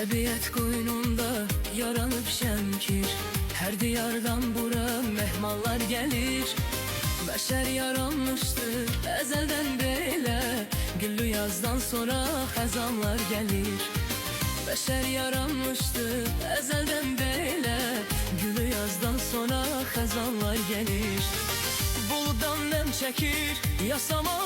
Təbiət qoynunda yaranıb şəmkir, hər diyardan bura mehmanlar gəlir. Bəşər yaranmışdır əzəldən belə, güllü yazdan sonra xəzanlar gəlir. Bəşər yaranmışdır əzəldən belə, güllü yazdan sonra xəzanlar gəlir. Buluddan nəm çəkir yasamaz